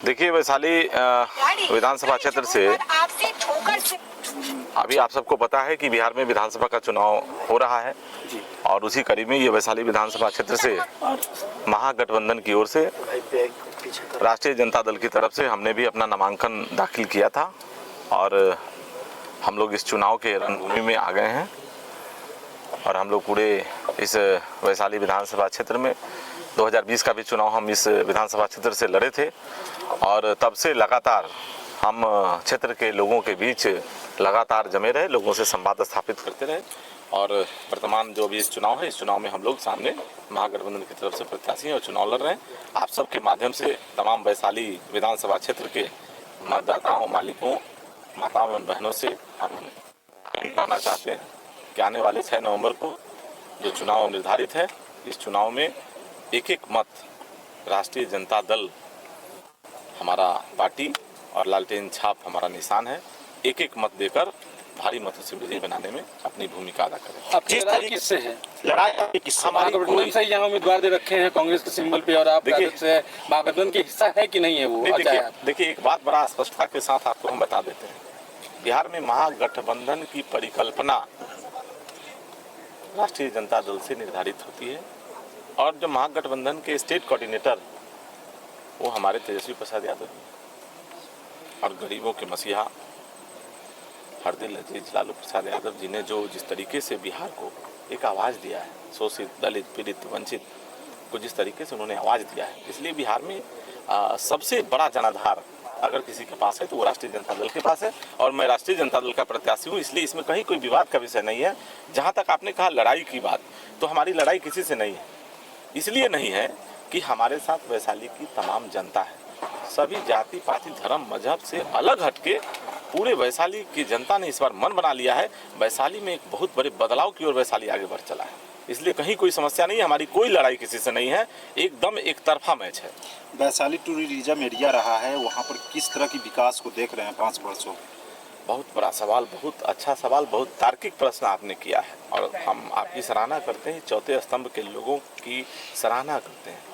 देखिए वैशाली विधानसभा क्षेत्र से अभी आप सबको पता है कि बिहार में विधानसभा का चुनाव हो रहा है और उसी कड़ी में ये वैशाली विधानसभा क्षेत्र से महागठबंधन की ओर से राष्ट्रीय जनता दल की तरफ से हमने भी अपना नामांकन दाखिल किया था और हम लोग इस चुनाव के रणभूमि में आ गए हैं और हम लोग पूरे इस वैशाली विधानसभा क्षेत्र में 2020 का भी चुनाव हम इस विधानसभा क्षेत्र से लड़े थे और तब से लगातार हम क्षेत्र के लोगों के बीच लगातार जमे रहे, लोगों से संवाद स्थापित करते रहे और वर्तमान जो भी इस चुनाव है, इस चुनाव में हम लोग सामने महागठबंधन की तरफ से प्रत्याशी हैं और चुनाव लड़ रहे हैं। आप सबके माध्यम से तमाम वैशाली विधानसभा क्षेत्र के मतदाताओं, मालिकों, माताओं एवं बहनों से हम कहना चाहते हैं कि आने वाले 6 नवंबर को जो चुनाव निर्धारित है, इस चुनाव में एक एक मत राष्ट्रीय जनता दल हमारा पार्टी और लालटेन छाप हमारा निशान है। एक एक मत देकर भारी मतों से विजय बनाने में अपनी भूमिका अदा करें। अब लड़ाई किससे है? लड़ाई किससे? हमारी गठबंधन से यहाँ उम्मीदवार दे रखे हैं कांग्रेस के सिंबल पे और आप से महागठबंधन के हिस्सा है कि नहीं है वो? देखिए एक बात बड़ा स्पष्टता के साथ आपको हम बता देते हैं, बिहार में महागठबंधन की परिकल्पना राष्ट्रीय जनता दल से निर्धारित होती है और जो महागठबंधन के स्टेट कोऑर्डिनेटर वो हमारे तेजस्वी प्रसाद यादव और गरीबों के मसीहा हरदिल अजीज लालू प्रसाद यादव जी ने जो जिस तरीके से बिहार को एक आवाज़ दिया है, शोषित, दलित, पीड़ित, वंचित को जिस तरीके से उन्होंने आवाज़ दिया है, इसलिए बिहार में सबसे बड़ा जनाधार अगर किसी के पास है तो वो राष्ट्रीय जनता दल के पास है और मैं राष्ट्रीय जनता दल का प्रत्याशी हूँ, इसलिए इसमें कहीं कोई विवाद का विषय नहीं है। जहाँ तक आपने कहा लड़ाई की बात, तो हमारी लड़ाई किसी से नहीं है, इसलिए नहीं है कि हमारे साथ वैशाली की तमाम जनता है, सभी जाति पाति धर्म मजहब से अलग हटके पूरे वैशाली की जनता ने इस बार मन बना लिया है। वैशाली में एक बहुत बड़े बदलाव की ओर वैशाली आगे बढ़ चला है, इसलिए कहीं कोई समस्या नहीं है, हमारी कोई लड़ाई किसी से नहीं है, एकदम एक तरफा मैच है। वैशाली टूरिज्म एरिया रहा है, वहाँ पर किस तरह की विकास को देख रहे हैं 5 वर्षों? बहुत बड़ा सवाल, बहुत अच्छा सवाल, बहुत तार्किक प्रश्न आपने किया है और हम आपकी सराहना करते हैं, चौथे स्तंभ के लोगों की सराहना करते हैं।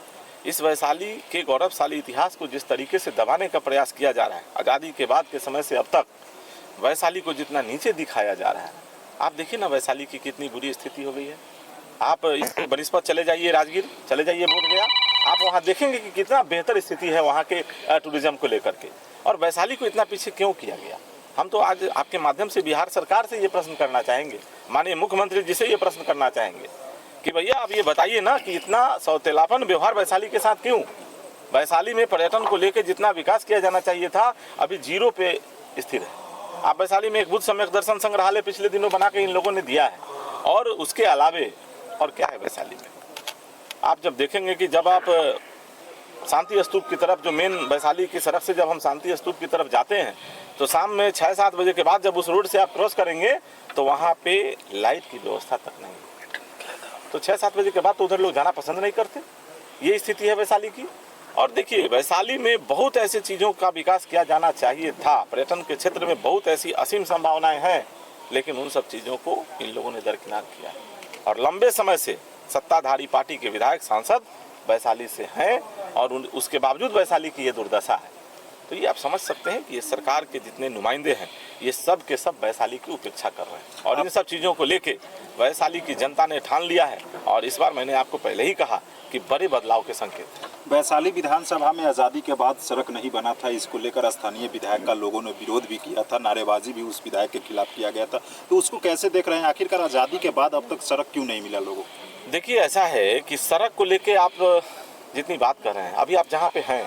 इस वैशाली के गौरवशाली इतिहास को जिस तरीके से दबाने का प्रयास किया जा रहा है, आज़ादी के बाद के समय से अब तक वैशाली को जितना नीचे दिखाया जा रहा है, आप देखिए ना वैशाली की कितनी बुरी स्थिति हो गई है। आप इस बनिस्पत चले जाइए, राजगीर चले जाइए, बोधगया, आप वहाँ देखेंगे कि कितना बेहतर स्थिति है वहाँ के टूरिज्म को लेकर के, और वैशाली को इतना पीछे क्यों किया गया। हम तो आज आपके माध्यम से बिहार सरकार से ये प्रश्न करना चाहेंगे, माननीय मुख्यमंत्री जी से ये प्रश्न करना चाहेंगे कि भैया आप ये बताइए ना कि इतना सौतेलापन व्यवहार वैशाली के साथ क्यों। वैशाली में पर्यटन को लेकर जितना विकास किया जाना चाहिए था अभी 0 पे स्थिर है। आप वैशाली में एक बुद्ध सम्यक दर्शन संग्रहालय पिछले दिनों बना के इन लोगों ने दिया है और उसके अलावे और क्या है वैशाली में। आप जब देखेंगे कि जब आप शांति स्तूप की तरफ, जो मेन वैशाली की सड़क से जब हम शांति स्तूप की तरफ जाते हैं तो शाम में 6-7 बजे के बाद जब उस रोड से आप क्रॉस करेंगे तो वहाँ पे लाइट की व्यवस्था तक नहीं, तो 6-7 बजे के बाद तो उधर लोग जाना पसंद नहीं करते। ये स्थिति है वैशाली की। और देखिए वैशाली में बहुत ऐसी चीज़ों का विकास किया जाना चाहिए था, पर्यटन के क्षेत्र में बहुत ऐसी असीम संभावनाएं हैं, लेकिन उन सब चीज़ों को इन लोगों ने दरकिनार किया और लंबे समय से सत्ताधारी पार्टी के विधायक सांसद वैशाली से हैं और उसके बावजूद वैशाली की ये दुर्दशा है। तो ये आप समझ सकते हैं कि ये सरकार के जितने नुमाइंदे हैं ये सब के सब वैशाली की उपेक्षा कर रहे हैं और इन सब चीज़ों को लेके वैशाली की जनता ने ठान लिया है और इस बार मैंने आपको पहले ही कहा कि बड़े बदलाव के संकेत हैं। वैशाली विधानसभा में आज़ादी के बाद सड़क नहीं बना था, इसको लेकर स्थानीय विधायक का लोगों ने विरोध भी किया था, नारेबाजी भी उस विधायक के खिलाफ किया गया था, तो उसको कैसे देख रहे हैं? आखिरकार आज़ादी के बाद अब तक सड़क क्यों नहीं मिला लोगों को? देखिए ऐसा है कि सड़क को लेके आप जितनी बात कर रहे हैं, अभी आप जहाँ पे हैं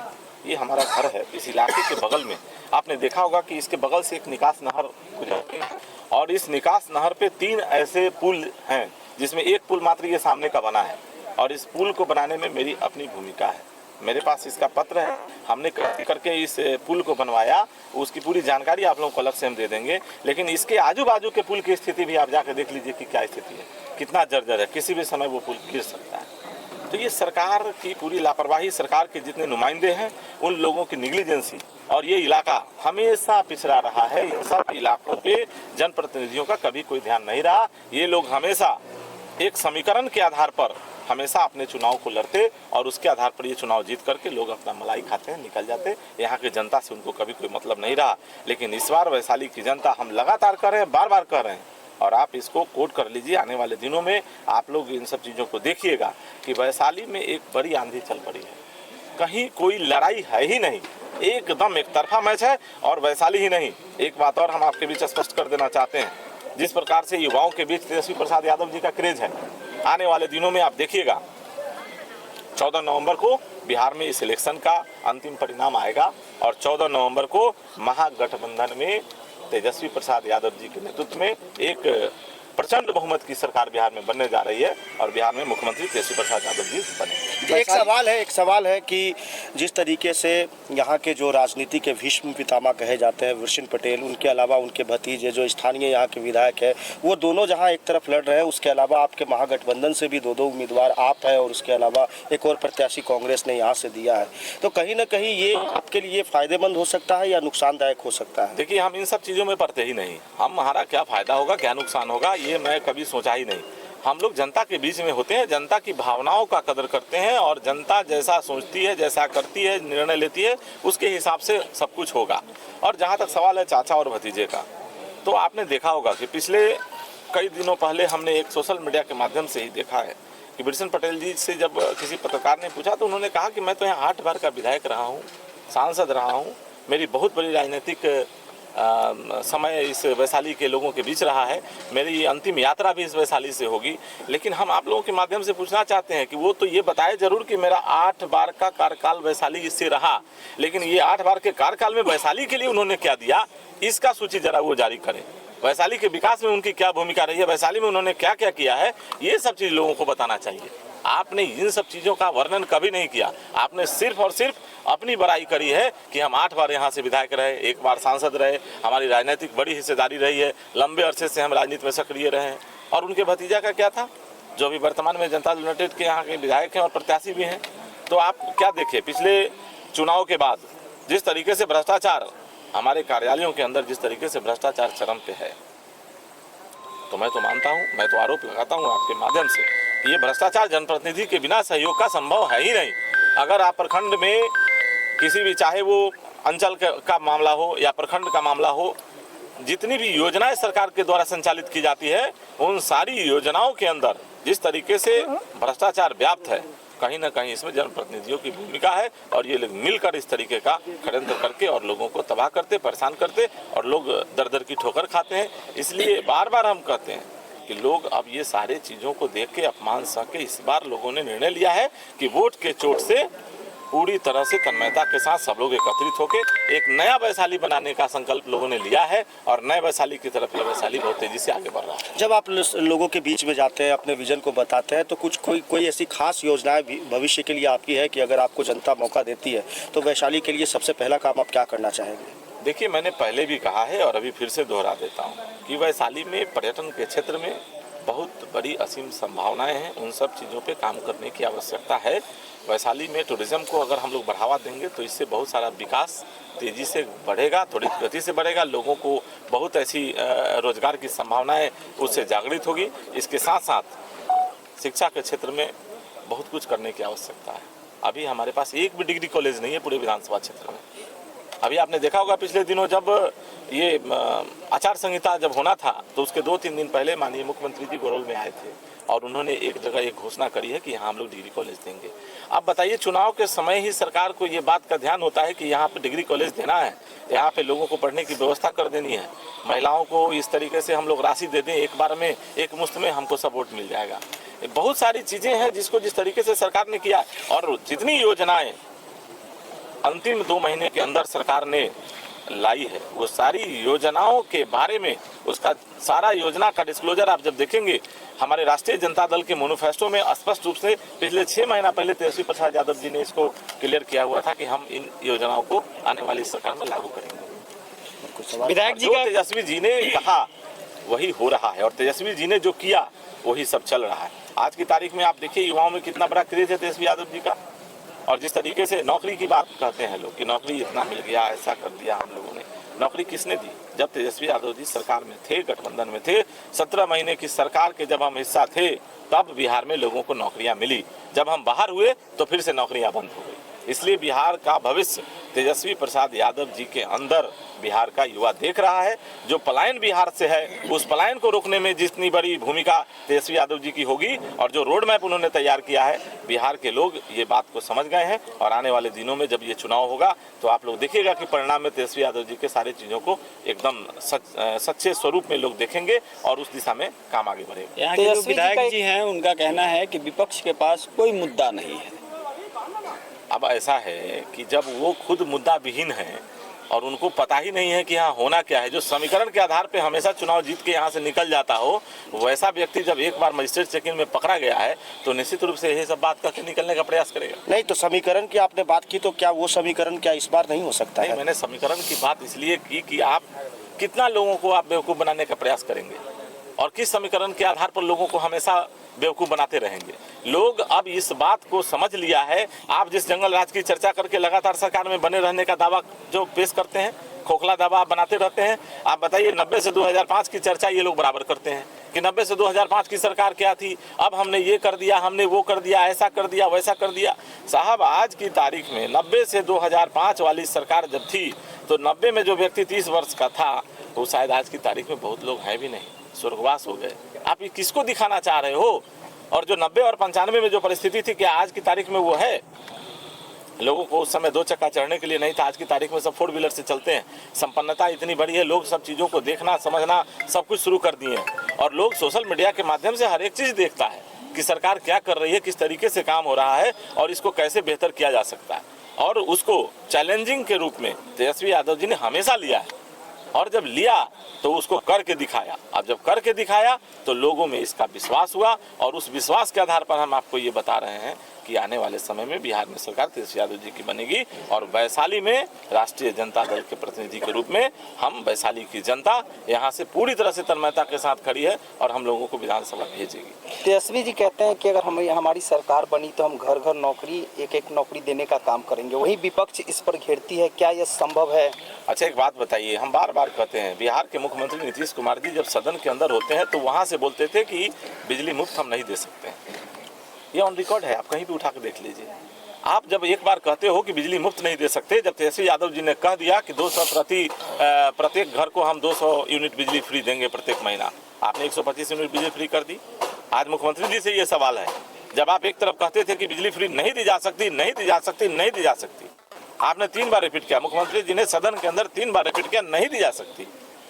ये हमारा घर है, इस इलाके के बगल में आपने देखा होगा कि इसके बगल से एक निकास नहर गुजरती है और इस निकास नहर पे 3 ऐसे पुल हैं जिसमें एक पुल मात्र ये सामने का बना है और इस पुल को बनाने में मेरी अपनी भूमिका है। मेरे पास इसका पत्र है, हमने करके इस पुल को बनवाया, उसकी पूरी जानकारी आप लोगों को अलग से हम दे देंगे, लेकिन इसके आजू बाजू के पुल की स्थिति भी आप जाकर देख लीजिए कि क्या स्थिति है, कितना जर्जर है, किसी भी समय वो पुल गिर सकता है। तो ये सरकार की पूरी लापरवाही, सरकार के जितने नुमाइंदे हैं उन लोगों की निग्लिजेंसी, और ये इलाका हमेशा पिछड़ा रहा है। इन सब इलाकों पे जनप्रतिनिधियों का कभी कोई ध्यान नहीं रहा। ये लोग हमेशा एक समीकरण के आधार पर हमेशा अपने चुनाव को लड़ते और उसके आधार पर ये चुनाव जीत करके लोग अपना मलाई खाते हैं, निकल जाते। यहाँ की जनता से उनको कभी कोई मतलब नहीं रहा। लेकिन इस बार वैशाली की जनता, हम लगातार कर रहे हैं, बार बार कर रहे हैं, और आप इसको कोट कर लीजिए, आने वाले दिनों में आप लोग इन सब चीज़ों को देखिएगा कि वैशाली में एक बड़ी आंधी चल पड़ी है। कहीं कोई लड़ाई है ही नहीं, एकदम एक तरफा मैच है। और वैशाली ही नहीं, एक बात और हम आपके बीच स्पष्ट कर देना चाहते हैं, जिस प्रकार से युवाओं के बीच तेजस्वी प्रसाद यादव जी का क्रेज है, आने वाले दिनों में आप देखिएगा 14 नवंबर को बिहार में इस इलेक्शन का अंतिम परिणाम आएगा और 14 नवंबर को महागठबंधन में तेजस्वी प्रसाद यादव जी के नेतृत्व में एक प्रचंड बहुमत की सरकार बिहार में बनने जा रही है और बिहार में मुख्यमंत्री तेजस्वी प्रसाद यादव जी बने। एक सवाल है कि जिस तरीके से यहाँ के जो राजनीति के भीष्म पितामह कहे जाते हैं वृषिण पटेल, उनके अलावा उनके भतीजे जो स्थानीय यहाँ के विधायक है, वो दोनों जहाँ एक तरफ लड़ रहे हैं, उसके अलावा आपके महागठबंधन से भी दो उम्मीदवार आप है और उसके अलावा एक और प्रत्याशी कांग्रेस ने यहाँ से दिया है, तो कहीं ना कहीं ये आपके लिए फायदेमंद हो सकता है या नुकसानदायक हो सकता है? देखिए, हम इन सब चीज़ों में पड़ते ही नहीं। हमारा क्या फायदा होगा, क्या नुकसान होगा, ये मैं कभी सोचा ही नहीं। हम लोग जनता के बीच में होते हैं, जनता की भावनाओं का कदर करते हैं और जनता जैसा सोचती है, जैसा करती है, निर्णय लेती है, उसके हिसाब से सब कुछ होगा। और जहाँ तक सवाल है चाचा और भतीजे का, तो आपने देखा होगा कि पिछले कई दिनों पहले हमने एक सोशल मीडिया के माध्यम से ही देखा है कि वृषिण पटेल जी से जब किसी पत्रकार ने पूछा तो उन्होंने कहा कि मैं तो यहाँ 8 बार का विधायक रहा हूँ, सांसद रहा हूँ, मेरी बहुत बड़ी राजनीतिक समय इस वैशाली के लोगों के बीच रहा है, मेरी अंतिम यात्रा भी इस वैशाली से होगी। लेकिन हम आप लोगों के माध्यम से पूछना चाहते हैं कि वो तो ये बताए जरूर कि मेरा 8 बार का कार्यकाल वैशाली इससे रहा, लेकिन ये 8 बार के कार्यकाल में वैशाली के लिए उन्होंने क्या दिया, इसका सूची जरा वो जारी करें। वैशाली के विकास में उनकी क्या भूमिका रही है, वैशाली में उन्होंने क्या क्या किया है, ये सब चीज़ लोगों को बताना चाहिए। आपने इन सब चीज़ों का वर्णन कभी नहीं किया। आपने सिर्फ और सिर्फ अपनी बड़ाई करी है कि हम 8 बार यहाँ से विधायक रहे, 1 बार सांसद रहे, हमारी राजनीतिक बड़ी हिस्सेदारी रही है, लंबे अरसे से हम राजनीति में सक्रिय रहे हैं। और उनके भतीजा का क्या था, जो अभी वर्तमान में जनता दल यूनाइटेड के यहाँ के विधायक हैं और प्रत्याशी भी हैं। तो आप क्या देखे, पिछले चुनाव के बाद जिस तरीके से भ्रष्टाचार हमारे कार्यालयों के अंदर, जिस तरीके से भ्रष्टाचार चरम पे है, तो मैं तो मानता हूँ, मैं तो आरोप लगाता हूँ आपके माध्यम से, ये भ्रष्टाचार जनप्रतिनिधि के बिना सहयोग का संभव है ही नहीं। अगर आप प्रखंड में किसी भी, चाहे वो अंचल का मामला हो या प्रखंड का मामला हो, जितनी भी योजनाएं सरकार के द्वारा संचालित की जाती है, उन सारी योजनाओं के अंदर जिस तरीके से भ्रष्टाचार व्याप्त है, कहीं ना कहीं इसमें जनप्रतिनिधियों की भूमिका है। और ये लोग मिलकर इस तरीके का षड्यंत्र करके और लोगों को तबाह करते, परेशान करते, और लोग दर दर की ठोकर खाते हैं। इसलिए बार बार हम कहते हैं कि लोग अब ये सारे चीज़ों को देख के अपमान सह के इस बार लोगों ने निर्णय लिया है कि वोट के चोट से पूरी तरह से तन्मयता के साथ सब लोग एकत्रित होकर एक नया वैशाली बनाने का संकल्प लोगों ने लिया है और नए वैशाली की तरफ ये वैशाली बहुत तेजी से आगे बढ़ रहा है। जब आप लोगों के बीच में जाते हैं, अपने विजन को बताते हैं, तो कोई ऐसी खास योजनाएं भविष्य के लिए आपकी है कि अगर आपको जनता मौका देती है तो वैशाली के लिए सबसे पहला काम आप क्या करना चाहेंगे? देखिए, मैंने पहले भी कहा है और अभी फिर से दोहरा देता हूँ कि वैशाली में पर्यटन के क्षेत्र में बहुत बड़ी असीम संभावनाएं हैं। उन सब चीज़ों पे काम करने की आवश्यकता है। वैशाली में टूरिज्म को अगर हम लोग बढ़ावा देंगे तो इससे बहुत सारा विकास तेज़ी से बढ़ेगा, थोड़ी गति से बढ़ेगा। लोगों को बहुत ऐसी रोजगार की संभावनाएं उससे जागृत होगी। इसके साथ साथ शिक्षा के क्षेत्र में बहुत कुछ करने की आवश्यकता है। अभी हमारे पास एक भी डिग्री कॉलेज नहीं है पूरे विधानसभा क्षेत्र में। अभी आपने देखा होगा पिछले दिनों जब ये आचार संहिता जब होना था तो उसके 2-3 दिन पहले माननीय मुख्यमंत्री जी गोरल में आए थे और उन्होंने एक जगह एक घोषणा करी है कि यहाँ हम लोग डिग्री कॉलेज देंगे। अब बताइए, चुनाव के समय ही सरकार को ये बात का ध्यान होता है कि यहाँ पे डिग्री कॉलेज देना है, यहाँ पे लोगों को पढ़ने की व्यवस्था कर देनी है, महिलाओं को इस तरीके से हम लोग राशि दे दें एक बार में, एक मुश्त में हमको सब वोट मिल जाएगा। बहुत सारी चीज़ें हैं जिसको जिस तरीके से सरकार ने किया और जितनी योजनाएं अंतिम 2 महीने के अंदर सरकार ने लाई है, वो सारी योजनाओं के बारे में उसका सारा योजना का डिस्क्लोजर आप जब देखेंगे, हमारे राष्ट्रीय जनता दल के मैनिफेस्टो में स्पष्ट रूप से पिछले 6 महीना पहले तेजस्वी प्रसाद यादव जी ने इसको क्लियर किया हुआ था कि हम इन योजनाओं को आने वाली सरकार में लागू करेंगे। विधायक जी का तेजस्वी जी ने कहा वही हो रहा है और तेजस्वी जी ने जो किया वही सब चल रहा है। आज की तारीख में आप देखिए युवाओं में कितना बड़ा क्रेज है तेजस्वी यादव जी का, और जिस तरीके से नौकरी की बात कहते हैं लोग कि नौकरी इतना मिल गया, ऐसा कर दिया हम लोगों ने, नौकरी किसने दी? जब तेजस्वी यादव जी सरकार में थे, गठबंधन में थे, 17 महीने की सरकार के जब हम हिस्सा थे, तब बिहार में लोगों को नौकरियां मिली। जब हम बाहर हुए तो फिर से नौकरियां बंद हो गई। इसलिए बिहार का भविष्य तेजस्वी प्रसाद यादव जी के अंदर बिहार का युवा देख रहा है। जो पलायन बिहार से है, उस पलायन को रोकने में जितनी बड़ी भूमिका तेजस्वी यादव जी की होगी, और जो रोड मैप उन्होंने तैयार किया है, बिहार के लोग ये बात को समझ गए हैं। और आने वाले दिनों में जब ये चुनाव होगा तो आप लोग देखिएगा कि परिणाम में तेजस्वी यादव जी के सारी चीज़ों को एकदम सच्चे स्वरूप में लोग देखेंगे और उस दिशा में काम आगे बढ़ेगा। यहाँ के जो विधायक जी हैं उनका कहना है कि विपक्ष के पास कोई मुद्दा नहीं है। अब ऐसा है कि जब वो खुद मुद्दा विहीन है और उनको पता ही नहीं है कि यहाँ होना क्या है, जो समीकरण के आधार पे हमेशा चुनाव जीत के यहाँ से निकल जाता हो, वैसा व्यक्ति जब एक बार मजिस्ट्रेट चेकिंग में पकड़ा गया है तो निश्चित रूप से यही सब बात करके निकलने का प्रयास करेगा। नहीं तो समीकरण की आपने बात की, तो क्या वो समीकरण क्या इस बार नहीं हो सकता नहीं, है? मैंने समीकरण की बात इसलिए की कि आप कितना लोगों को आप बेवकूफ़ बनाने का प्रयास करेंगे और किस समीकरण के आधार पर लोगों को हमेशा बेवकूफ़ बनाते रहेंगे। लोग अब इस बात को समझ लिया है। आप जिस जंगल राज की चर्चा करके लगातार सरकार में बने रहने का दावा जो पेश करते हैं, खोखला दावा आप बनाते रहते हैं। आप बताइए 90 से 2005 की चर्चा ये लोग बराबर करते हैं कि 90 से 2005 की सरकार क्या थी, अब हमने ये कर दिया, हमने वो कर दिया, ऐसा कर दिया, वैसा कर दिया। साहब आज की तारीख में 90 से 2005 वाली सरकार जब थी तो 90 में जो व्यक्ति 30 वर्ष का था वो शायद आज की तारीख में बहुत लोग हैं भी नहीं, स्वर्गवास हो गए। आप ये किसको दिखाना चाह रहे हो? और जो 90 और 95 में जो परिस्थिति थी, क्या आज की तारीख में वो है? लोगों को उस समय 2 चक्का चढ़ने के लिए नहीं था, आज की तारीख में सब 4 व्हीलर से चलते हैं। संपन्नता इतनी बड़ी है, लोग सब चीज़ों को देखना समझना सब कुछ शुरू कर दिए हैं और लोग सोशल मीडिया के माध्यम से हर एक चीज़ देखता है कि सरकार क्या कर रही है, किस तरीके से काम हो रहा है और इसको कैसे बेहतर किया जा सकता है। और उसको चैलेंजिंग के रूप में तेजस्वी यादव जी ने हमेशा लिया है और जब लिया तो उसको करके दिखाया। अब जब करके दिखाया तो लोगों में इसका विश्वास हुआ और उस विश्वास के आधार पर हम आपको ये बता रहे हैं कि आने वाले समय में बिहार में सरकार तेजस्वी यादव जी की बनेगी और वैशाली में राष्ट्रीय जनता दल के प्रतिनिधि के रूप में हम वैशाली की जनता यहाँ से पूरी तरह से तन्मयता के साथ खड़ी है और हम लोगों को विधानसभा भेजेगी। तेजस्वी जी कहते हैं कि अगर हमारी सरकार बनी तो हम घर घर नौकरी, एक नौकरी देने का काम करेंगे। वही विपक्ष इस पर घेरती है, क्या यह संभव है? अच्छा एक बात बताइए, हम बार बार कहते हैं बिहार के मुख्यमंत्री नीतीश कुमार जी जब सदन के अंदर होते हैं तो वहाँ से बोलते थे कि बिजली मुफ्त हम नहीं दे सकते हैं। ये ऑन रिकॉर्ड है, आप कहीं भी उठा के देख लीजिए। आप जब एक बार कहते हो कि बिजली मुफ्त नहीं दे सकते, जब तेजस्वी यादव जी ने कह दिया कि 200 प्रत्येक घर को हम 200 यूनिट बिजली फ्री देंगे प्रत्येक महीना, आपने 125 यूनिट बिजली फ्री कर दी। आज मुख्यमंत्री जी से ये सवाल है, जब आप एक तरफ कहते थे कि बिजली फ्री नहीं दी जा सकती, नहीं दी जा सकती, नहीं दी जा सकती, आपने 3 बार रिपीट किया, मुख्यमंत्री जी ने सदन के अंदर 3 बार रिपीट किया नहीं दी जा सकती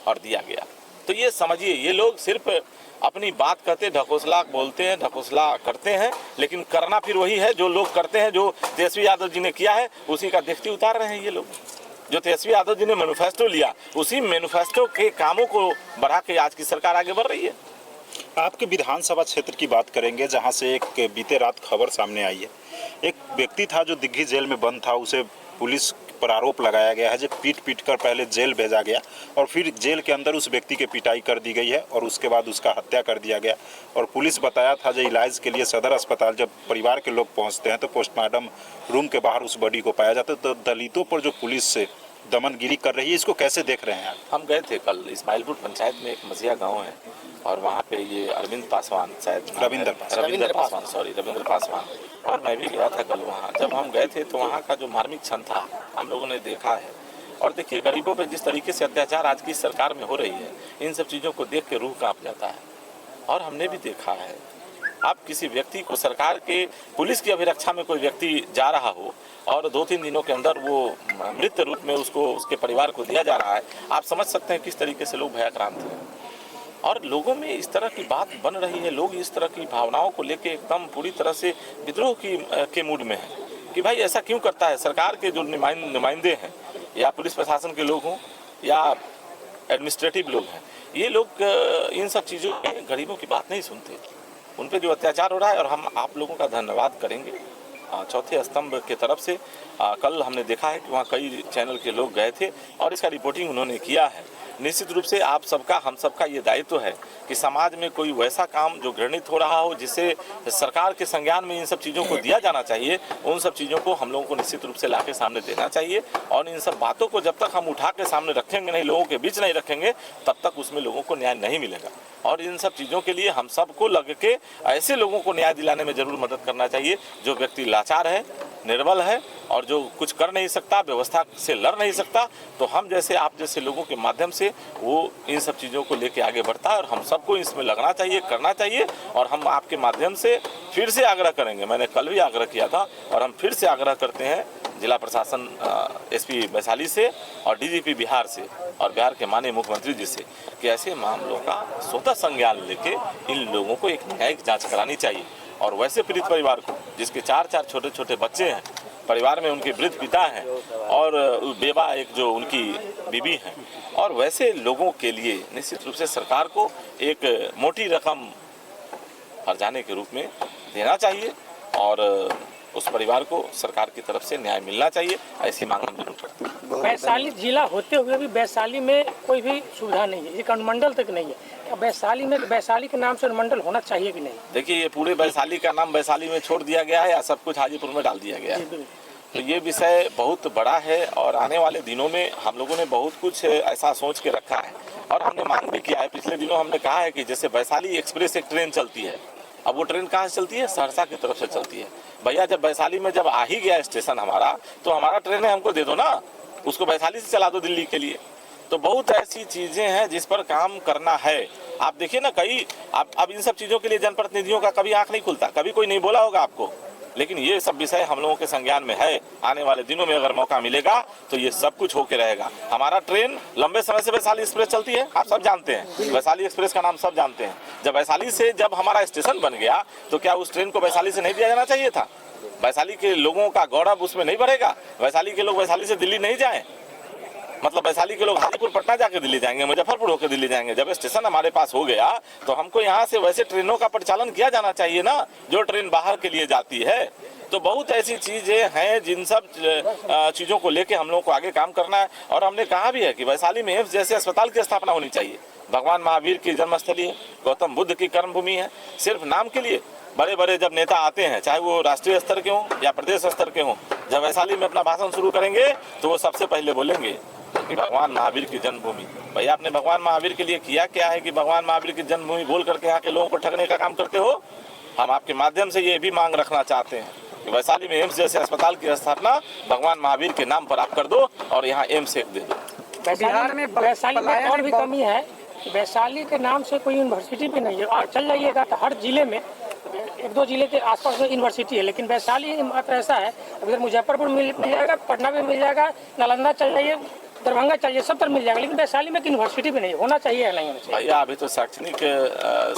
और दिया गया। तो ये समझिए, ये लोग सिर्फ अपनी बात कहते, ढकोसला बोलते हैं, ढकोसला करते हैं, लेकिन करना फिर वही है जो लोग करते हैं, जो तेजस्वी यादव जी ने किया है उसी का देखते उतार रहे हैं ये लोग। जो तेजस्वी यादव जी ने मैनिफेस्टो लिया, उसी मैनिफेस्टो के कामों को बढ़ा के आज की सरकार आगे बढ़ रही है। आपके विधानसभा क्षेत्र की बात करेंगे जहां से एक बीते रात खबर सामने आई है। एक व्यक्ति था जो दिग्घी जेल में बंद था, उसे पुलिस पर आरोप लगाया गया है जो पीट कर पहले जेल भेजा गया और फिर जेल के अंदर उस व्यक्ति की पिटाई कर दी गई है और उसके बाद उसका हत्या कर दिया गया। और पुलिस बताया था जो इलाज के लिए सदर अस्पताल जब परिवार के लोग पहुंचते हैं तो पोस्टमार्टम रूम के बाहर उस बॉडी को पाया जाता है। तो दलितों पर जो पुलिस से दमनगिरी कर रही है, इसको कैसे देख रहे हैं आप? हम गए थे कल, इस्माइलपुर पंचायत में एक मसिया गांव है और वहाँ पे ये अरविंद पासवान, शायद रविंद्र पासवान, और मैं भी गया था कल वहाँ। जब हम गए थे तो वहाँ का जो मार्मिक क्षण था हम लोगों ने देखा है। और देखिए गरीबों पे जिस तरीके से अत्याचार आज की सरकार में हो रही है, इन सब चीज़ों को देख के रूह कांप जाता है। और हमने भी देखा है, आप किसी व्यक्ति को सरकार के पुलिस की अभिरक्षा में कोई व्यक्ति जा रहा हो और 2-3 दिनों के अंदर वो मृत रूप में उसको उसके परिवार को दिया जा रहा है, आप समझ सकते हैं किस तरीके से लोग भयाक्रांत हैं। और लोगों में इस तरह की बात बन रही है, लोग इस तरह की भावनाओं को लेके एकदम पूरी तरह से विद्रोह के मूड में है कि भाई ऐसा क्यों करता है। सरकार के जो नुमाइंदे हैं या पुलिस प्रशासन के लोग हों या एडमिनिस्ट्रेटिव लोग हैं, ये लोग इन सब चीज़ों में गरीबों की बात नहीं सुनते। उन पर जो अत्याचार हो रहा है, और हम आप लोगों का धन्यवाद करेंगे चौथे स्तंभ के तरफ से कल हमने देखा है कि वहाँ कई चैनल के लोग गए थे और इसका रिपोर्टिंग उन्होंने किया है। निश्चित रूप से आप सबका, हम सबका ये दायित्व है कि समाज में कोई वैसा काम जो घृणित हो रहा हो, जिसे सरकार के संज्ञान में इन सब चीज़ों को दिया जाना चाहिए, उन सब चीज़ों को हम लोगों को निश्चित रूप से लाके सामने देना चाहिए। और इन सब बातों को जब तक हम उठा के सामने रखेंगे नहीं, लोगों के बीच नहीं रखेंगे, तब तक उसमें लोगों को न्याय नहीं मिलेगा। और इन सब चीज़ों के लिए हम सबको लग के ऐसे लोगों को न्याय दिलाने में ज़रूर मदद करना चाहिए जो व्यक्ति लाचार है, निर्बल है और जो कुछ कर नहीं सकता, व्यवस्था से लड़ नहीं सकता। तो हम जैसे, आप जैसे लोगों के माध्यम से वो इन सब चीज़ों को लेके आगे बढ़ता है और हम सबको इसमें लगना चाहिए, करना चाहिए। और हम आपके माध्यम से फिर से आग्रह करेंगे, मैंने कल भी आग्रह किया था और हम फिर से आग्रह करते हैं जिला प्रशासन एसपी वैशाली से और डीजीपी बिहार से और बिहार के माननीय मुख्यमंत्री जी से कि ऐसे मामलों का स्वतः संज्ञान लेके इन लोगों को एक न्यायिक जांच करानी चाहिए। और वैसे पीड़ित परिवार को जिसके 4-4 छोटे-छोटे बच्चे हैं, परिवार में उनके वृद्ध पिता हैं और बेवा एक जो उनकी बीबी हैं, और वैसे लोगों के लिए निश्चित रूप से सरकार को एक मोटी रकम हर्जाने के रूप में देना चाहिए और उस परिवार को सरकार की तरफ से न्याय मिलना चाहिए, ऐसी मांग हम जरूर करते हैं। वैशाली जिला होते हुए भी वैशाली में कोई भी सुविधा नहीं है, एक अनुमंडल तक नहीं है। क्या वैशाली में, वैशाली के नाम से अनुमंडल होना चाहिए कि नहीं? देखिए, ये पूरे वैशाली का नाम वैशाली में छोड़ दिया गया है या सब कुछ हाजीपुर में डाल दिया गया है, तो ये विषय बहुत बड़ा है और आने वाले दिनों में हम लोगों ने बहुत कुछ ऐसा सोच के रखा है और हमने मांग भी किया है। पिछले दिनों हमने कहा है कि जैसे वैशाली एक्सप्रेस एक ट्रेन चलती है, अब वो ट्रेन कहाँ से चलती है? सहरसा की तरफ से चलती है। भैया, जब वैशाली में जब आ ही गया स्टेशन हमारा, तो हमारा ट्रेन है, हमको दे दो ना, उसको वैशाली से चला दो दिल्ली के लिए। तो बहुत ऐसी चीज़ें हैं जिस पर काम करना है। आप देखिए ना, कई अब इन सब चीज़ों के लिए जनप्रतिनिधियों का कभी आंख नहीं खुलता, कभी कोई नहीं बोला होगा आपको, लेकिन ये सब विषय हम लोगों के संज्ञान में है। आने वाले दिनों में अगर मौका मिलेगा तो ये सब कुछ होके रहेगा। हमारा ट्रेन लंबे समय से वैशाली एक्सप्रेस चलती है, आप सब जानते हैं, वैशाली एक्सप्रेस का नाम सब जानते हैं। जब वैशाली से जब हमारा स्टेशन बन गया तो क्या उस ट्रेन को वैशाली से नहीं दिया जाना चाहिए था? वैशाली के लोगों का गौरव उसमें नहीं बढ़ेगा? वैशाली के लोग वैशाली से दिल्ली नहीं जाएं, मतलब वैशाली के लोग हाजीपुर पटना जाके दिल्ली जाएंगे, मुजफ्फरपुर होकर दिल्ली जाएंगे। जब स्टेशन हमारे पास हो गया तो हमको यहाँ से वैसे ट्रेनों का परिचालन किया जाना चाहिए ना, जो ट्रेन बाहर के लिए जाती है। तो बहुत ऐसी चीज़ें हैं जिन सब चीज़ों को लेके हम लोगों को आगे काम करना है। और हमने कहा भी है कि वैशाली में एम्स जैसे अस्पताल की स्थापना होनी चाहिए। भगवान महावीर की जन्मस्थली है, गौतम बुद्ध की कर्मभूमि है। सिर्फ नाम के लिए बड़े बड़े जब नेता आते हैं, चाहे वो राष्ट्रीय स्तर के हों या प्रदेश स्तर के हों, जब वैशाली में अपना भाषण शुरू करेंगे तो वो सबसे पहले बोलेंगे कि भगवान महावीर की जन्मभूमि। भैया, आपने भगवान महावीर के लिए किया क्या है कि भगवान महावीर की जन्मभूमि बोल करके यहाँ के लोगों को ठगने का काम करते हो? हम आपके माध्यम से ये भी मांग रखना चाहते हैं कि वैशाली में एम्स जैसे अस्पताल की स्थापना भगवान महावीर के नाम पर आप कर दो और यहाँ एम्स एक दे दो। बिहार में वैशाली में और भी कमी है कि वैशाली के नाम से कोई यूनिवर्सिटी भी नहीं है। और चल जाइएगा तो हर जिले में 1-2 जिले के आसपास में यूनिवर्सिटी है, लेकिन वैशाली मात्र ऐसा है, अगर मुजफ्फरपुर मिल जाएगा, पटना में मिल जाएगा, नालंदा चल जाइए, दरभंगा चाहिए, सब पर मिल जाएगा, लेकिन वैशाली में यूनिवर्सिटी भी नहीं होना चाहिए या नहीं होना चाहिए? भैया, अभी तो शैक्षणिक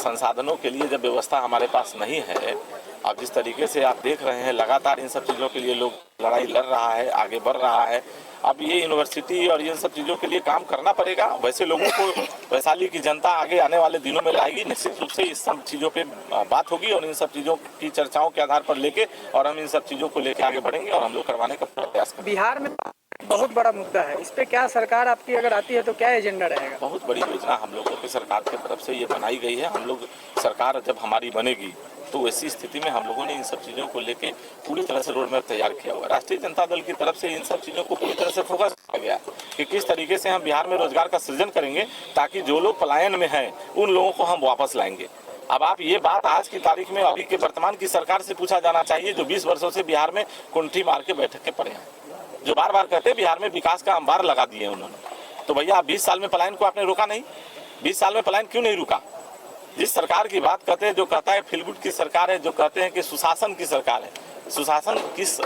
संसाधनों के लिए जब व्यवस्था हमारे पास नहीं है, अब जिस तरीके से आप देख रहे हैं लगातार इन सब चीज़ों के लिए लोग लड़ाई लड़ रहा है, आगे बढ़ रहा है। अब ये यूनिवर्सिटी और इन सब चीज़ों के लिए काम करना पड़ेगा। वैसे लोगों को वैशाली की जनता आगे आने वाले दिनों में लाएगी, निश्चित रूप से इस सब चीज़ों पे बात होगी और इन सब चीज़ों की चर्चाओं के आधार पर लेके और हम इन सब चीज़ों को लेके आगे बढ़ेंगे और हम लोग करवाने का प्रयास करेंगे। बिहार में बहुत बड़ा मुद्दा है, इस पे क्या सरकार आपकी अगर आती है तो क्या एजेंडा रहेगा? बहुत बड़ी योजना हम लोगों की सरकार की तरफ से ये बनाई गई है। हम लोग, सरकार जब हमारी बनेगी तो ऐसी स्थिति में हम लोगों ने इन सब चीज़ों को लेके पूरी तरह से रोड मैप तैयार किया हुआ है। राष्ट्रीय जनता दल की तरफ से इन सब चीज़ों को पूरी तरह से फोकस किया गया कि किस तरीके से हम बिहार में रोजगार का सृजन करेंगे ताकि जो लोग पलायन में हैं उन लोगों को हम वापस लाएंगे। अब आप ये बात आज की तारीख में अभी के वर्तमान की सरकार से पूछा जाना चाहिए, जो 20 वर्षों से बिहार में कुंठी मार के बैठ के पड़े हैं, जो बार बार कहते हैं बिहार में विकास का अंबार लगा दिए उन्होंने। तो भैया, 20 साल में पलायन को आपने रोका नहीं? 20 साल में पलायन क्यों नहीं रुका? जिस सरकार की बात करते हैं, जो कहता है फील गुड की सरकार है, जो कहते हैं कि सुशासन की सरकार है, सुशासन किस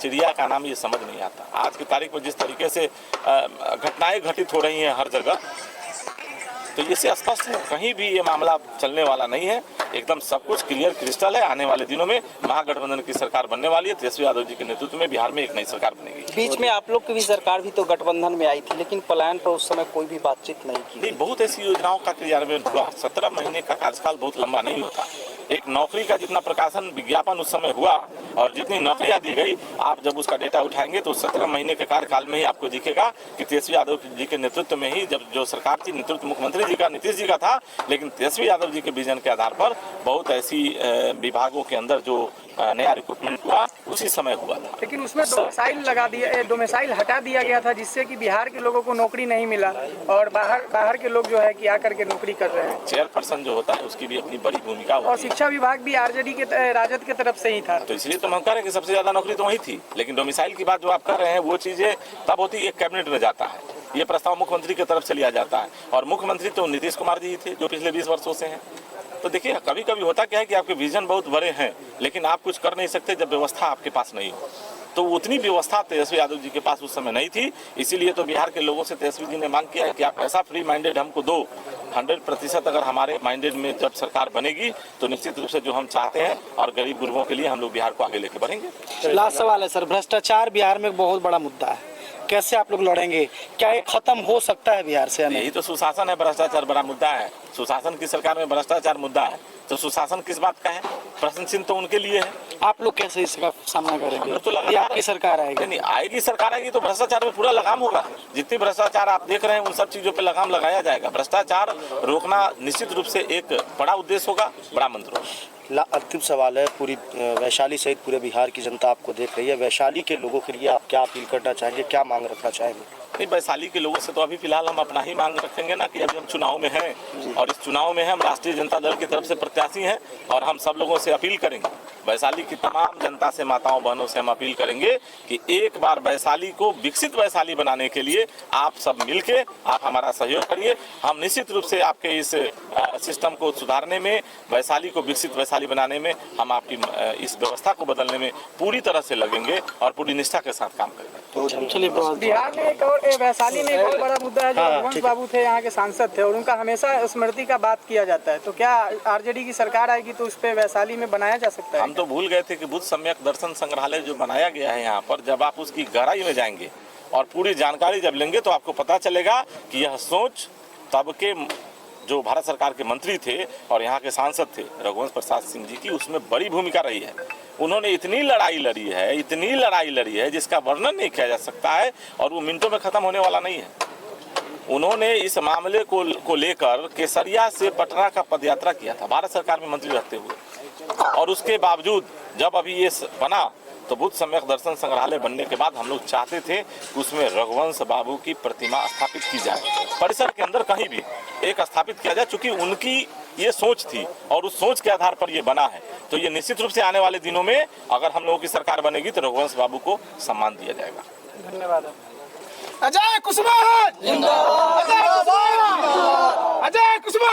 चिड़िया का नाम ये समझ नहीं आता। आज की तारीख में जिस तरीके से घटनाएं घटित हो रही हैं हर जगह, तो इससे स्पष्ट है कहीं भी ये मामला चलने वाला नहीं है। एकदम सब कुछ क्लियर क्रिस्टल है। आने वाले दिनों में महागठबंधन की सरकार बनने वाली है। तेजस्वी यादव जी के नेतृत्व में बिहार में एक नई सरकार बनेगी। बीच में आप लोग की भी सरकार भी तो गठबंधन में आई थी, लेकिन पलायन पर उस समय कोई भी बातचीत नहीं की। नहीं, बहुत ऐसी योजनाओं का क्रियान्वयन हुआ। 17 महीने का कार्यकाल बहुत लंबा नहीं होता। एक नौकरी का जितना प्रकाशन विज्ञापन उस समय हुआ और जितनी नौकरियां दी गई, आप जब उसका डेटा उठाएंगे तो 17 महीने के कार्यकाल में ही आपको दिखेगा कि तेजस्वी यादव जी के नेतृत्व में ही, जब जो सरकार थी, नेतृत्व मुख्यमंत्री जी का, नीतीश जी का था, लेकिन तेजस्वी यादव जी के विजन के आधार पर बहुत ऐसी विभागों के अंदर जो नया रिक्रूटमेंट हुआ उसी समय हुआ था। लेकिन उसमें डोमिसाइल हटा दिया गया था, जिससे कि बिहार के लोगों को नौकरी नहीं मिला और बाहर के लोग जो है कि आकर के नौकरी कर रहे हैं। चेयरपर्सन जो होता है उसकी भी अपनी बड़ी भूमिका होती है। और शिक्षा विभाग भी आरजेडी के राजद के तरफ से ही था, तो इसलिए तो हम कह रहे हैं कि सबसे ज्यादा नौकरी तो वही थी। लेकिन डोमिसाइल की बात जो आप कर रहे हैं वो चीजें तब होती है, एक कैबिनेट में जाता है, ये प्रस्ताव मुख्यमंत्री की तरफ से लिया जाता है और मुख्यमंत्री तो नीतीश कुमार जी थे जो पिछले 20 वर्षों से हैं। तो देखिए, कभी कभी होता क्या है कि आपके विजन बहुत बड़े हैं लेकिन आप कुछ कर नहीं सकते जब व्यवस्था आपके पास नहीं हो। तो उतनी व्यवस्था तेजस्वी यादव जी के पास उस समय नहीं थी, इसीलिए तो बिहार के लोगों से तेजस्वी जी ने मांग किया है कि आप ऐसा फ्री माइंडेड हमको दो। 100% अगर हमारे माइंडेड में जब सरकार बनेगी तो निश्चित रूप से जो हम चाहते हैं और गरीब गुरबों के लिए हम लोग बिहार को आगे लेके बढ़ेंगे। लास्ट सवाल है सर, भ्रष्टाचार बिहार में एक बहुत बड़ा मुद्दा है, कैसे आप लोग लड़ेंगे? क्या ये खत्म हो सकता है बिहार से? यही तो सुशासन है, भ्रष्टाचार बड़ा मुद्दा है। सुशासन की सरकार में भ्रष्टाचार मुद्दा है, तो सुशासन किस बात का है? प्रश्न चिन्ह तो उनके लिए है। आप लोग कैसे इसका सामना करेंगे? तो ये आपकी सरकार आएगी? नहीं, आएगी सरकार आएगी तो भ्रष्टाचार में पूरा लगाम होगा। जितनी भ्रष्टाचार आप देख रहे हैं उन सब चीजों पे लगाम लगाया जाएगा। भ्रष्टाचार रोकना निश्चित रूप से एक बड़ा उद्देश्य होगा, बड़ा मंत्र होगा। अंतिम सवाल है, पूरी वैशाली सहित पूरे बिहार की जनता आपको देख रही है, वैशाली के लोगों के लिए आप क्या अपील करना चाहेंगे, क्या मांग रखना चाहेंगे? नहीं, वैशाली के लोगों से तो अभी फिलहाल हम अपना ही मांग रखेंगे ना कि अभी हम चुनाव में हैं और इस चुनाव में हम राष्ट्रीय जनता दल की तरफ से प्रत्याशी हैं और हम सब लोगों से अपील करेंगे, वैशाली की तमाम जनता से, माताओं बहनों से हम अपील करेंगे कि एक बार वैशाली को विकसित वैशाली बनाने के लिए आप सब मिलके आप हमारा सहयोग करिए। हम निश्चित रूप से आपके इस सिस्टम को सुधारने में, वैशाली को विकसित वैशाली बनाने में, हम आपकी इस व्यवस्था को बदलने में पूरी तरह से लगेंगे और पूरी निष्ठा के साथ काम करेंगे। चलिए, बिहार में एक और वैशाली में एक और बड़ा मुद्दा है जो रघुवंश बाबू थे, यहाँ के सांसद थे और उनका हमेशा स्मृति का बात किया जाता है, तो क्या आरजेडी की सरकार आएगी तो उस पे वैशाली में बनाया जा सकता है? हम तो भूल गए थे कि बुद्ध सम्यक दर्शन संग्रहालय जो बनाया गया है यहाँ पर, जब आप उसकी गहराई में जाएंगे और पूरी जानकारी जब लेंगे तो आपको पता चलेगा कि यह सोच तब के जो भारत सरकार के मंत्री थे और यहाँ के सांसद थे रघुवंश प्रसाद सिंह जी की, उसमें बड़ी भूमिका रही है। उन्होंने इतनी लड़ाई लड़ी है जिसका वर्णन नहीं किया जा सकता है और वो मिनटों में खत्म होने वाला नहीं है। उन्होंने इस मामले को लेकर केसरिया से पटना का पदयात्रा किया था भारत सरकार में मंत्री रहते हुए, और उसके बावजूद जब अभी ये बना तो बुद्ध सम्यक दर्शन संग्रहालय बनने के बाद हम लोग चाहते थे कि उसमें रघुवंश बाबू की प्रतिमा स्थापित की जाए, परिसर के अंदर कहीं भी एक स्थापित किया जाए, चूंकि उनकी ये सोच थी और उस सोच के आधार पर ये बना है। तो ये निश्चित रूप से आने वाले दिनों में अगर हम लोगों की सरकार बनेगी तो रघुवंश बाबू को सम्मान दिया जाएगा। धन्यवाद। अजय कुशवाहा जिंदाबाद! अजय कुशवाहा!